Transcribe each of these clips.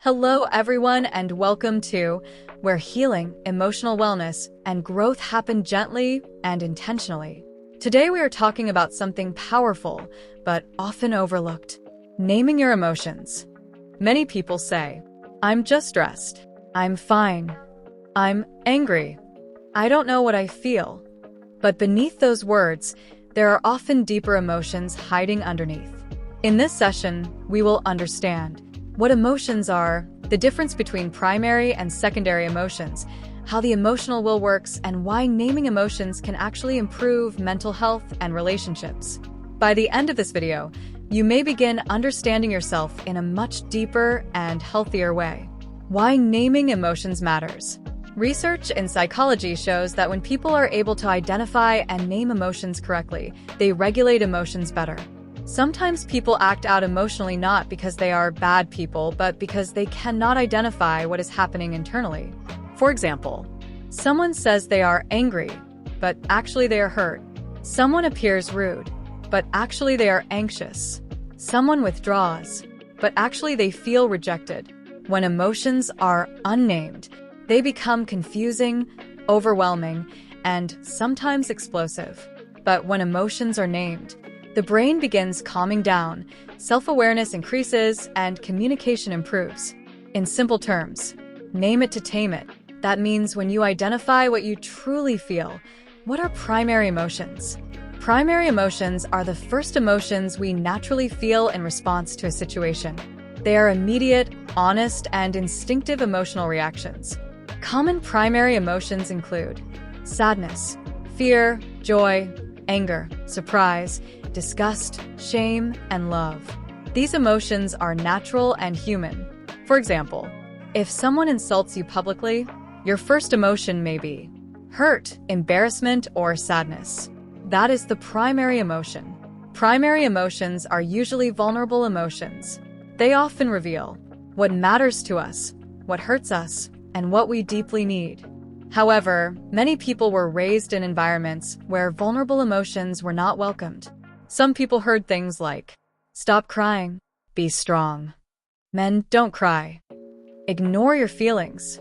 Hello, everyone, and welcome to where healing, emotional wellness, and growth happen gently and intentionally. Today, we are talking about something powerful but often overlooked: naming your emotions. Many people say, "I'm just stressed. I'm fine. I'm angry. I don't know what I feel." But beneath those words, there are often deeper emotions hiding underneath. In this session, we will understand what emotions are, the difference between primary and secondary emotions, how the emotional wheel works, and why naming emotions can actually improve mental health and relationships. By the end of this video, you may begin understanding yourself in a much deeper and healthier way. Why naming emotions matters. Research in psychology shows that when people are able to identify and name emotions correctly, they regulate emotions better. Sometimes people act out emotionally not because they are bad people, but because they cannot identify what is happening internally. For example, someone says they are angry, but actually they are hurt. Someone appears rude, but actually they are anxious. Someone withdraws, but actually they feel rejected. When emotions are unnamed, they become confusing, overwhelming, and sometimes explosive. But when emotions are named, the brain begins calming down, self-awareness increases, and communication improves. In simple terms, name it to tame it. That means when you identify what you truly feel, what are primary emotions? Primary emotions are the first emotions we naturally feel in response to a situation. They are immediate, honest, and instinctive emotional reactions. Common primary emotions include sadness, fear, joy, anger, surprise, disgust, shame, and love. These emotions are natural and human. For example, if someone insults you publicly, your first emotion may be hurt, embarrassment, or sadness. That is the primary emotion. Primary emotions are usually vulnerable emotions. They often reveal what matters to us, what hurts us, and what we deeply need. However, many people were raised in environments where vulnerable emotions were not welcomed. Some people heard things like, "Stop crying, be strong. Men, don't cry. Ignore your feelings.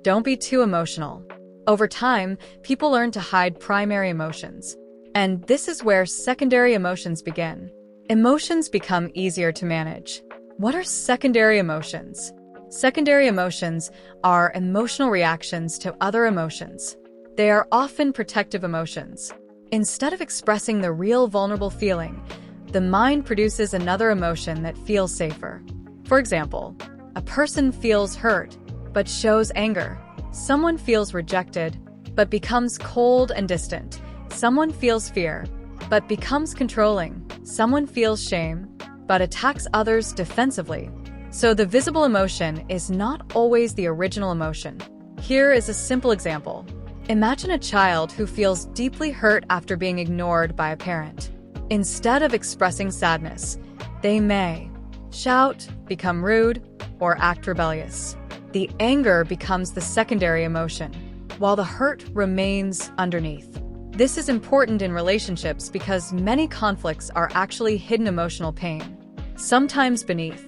Don't be too emotional." Over time, people learn to hide primary emotions. And this is where secondary emotions begin. Emotions become easier to manage. What are secondary emotions? Secondary emotions are emotional reactions to other emotions. They are often protective emotions. Instead of expressing the real vulnerable feeling, the mind produces another emotion that feels safer. For example, a person feels hurt, but shows anger. Someone feels rejected, but becomes cold and distant. Someone feels fear, but becomes controlling. Someone feels shame, but attacks others defensively. So the visible emotion is not always the original emotion. Here is a simple example. Imagine a child who feels deeply hurt after being ignored by a parent. Instead of expressing sadness, they may shout, become rude, or act rebellious. The anger becomes the secondary emotion, while the hurt remains underneath. This is important in relationships because many conflicts are actually hidden emotional pain. Sometimes beneath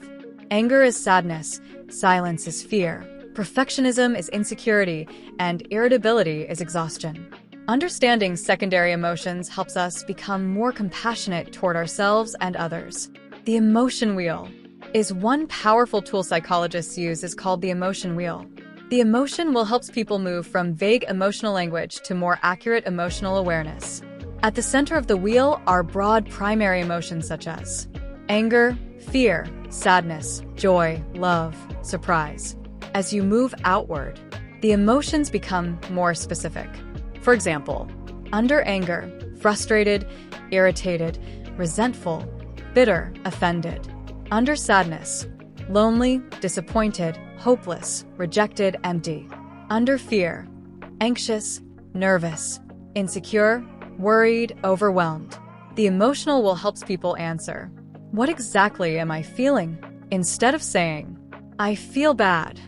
anger is sadness, silence is fear, perfectionism is insecurity, and irritability is exhaustion. Understanding secondary emotions helps us become more compassionate toward ourselves and others. The emotion wheel is one powerful tool psychologists use is called the emotion wheel. The emotion wheel helps people move from vague emotional language to more accurate emotional awareness. At the center of the wheel are broad primary emotions such as anger, fear, sadness, joy, love, surprise. As you move outward, the emotions become more specific. For example, under anger, frustrated, irritated, resentful, bitter, offended. Under sadness, lonely, disappointed, hopeless, rejected, empty. Under fear, anxious, nervous, insecure, worried, overwhelmed. The emotional will help people answer, "What exactly am I feeling?" Instead of saying, "I feel bad,"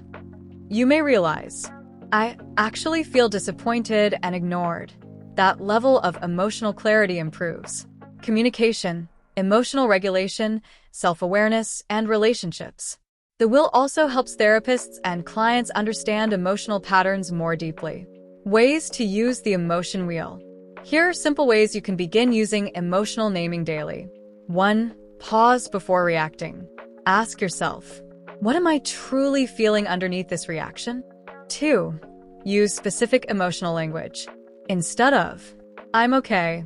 you may realize, "I actually feel disappointed and ignored." That level of emotional clarity improves communication, emotional regulation, self-awareness, and relationships. The wheel also helps therapists and clients understand emotional patterns more deeply. Ways to use the emotion wheel. Here are simple ways you can begin using emotional naming daily. 1. Pause before reacting. Ask yourself, what am I truly feeling underneath this reaction? 2. Use specific emotional language. Instead of, I'm okay,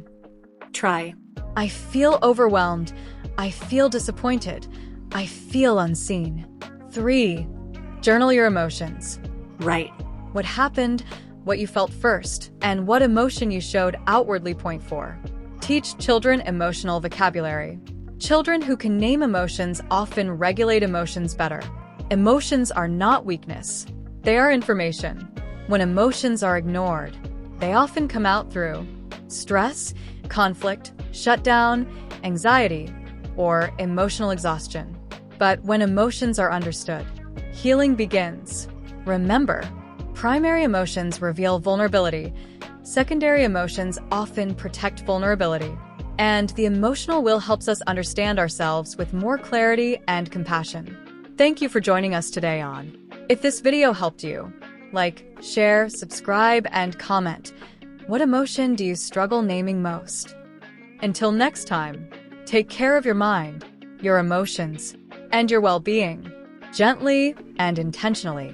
Try, I feel overwhelmed, I feel disappointed, I feel unseen. 3. Journal your emotions. write, What happened, what you felt first, and what emotion you showed outwardly. Point 4. Teach children emotional vocabulary. Children who can name emotions often regulate emotions better. Emotions are not weakness. They are information. When emotions are ignored, they often come out through stress, conflict, shutdown, anxiety, or emotional exhaustion. But when emotions are understood, healing begins. Remember, primary emotions reveal vulnerability. Secondary emotions often protect vulnerability. And the emotional wheel helps us understand ourselves with more clarity and compassion. Thank you for joining us today on. If this video helped you, like, share, subscribe, and comment. What emotion do you struggle naming most? Until next time, take care of your mind, your emotions, and your well-being, gently and intentionally.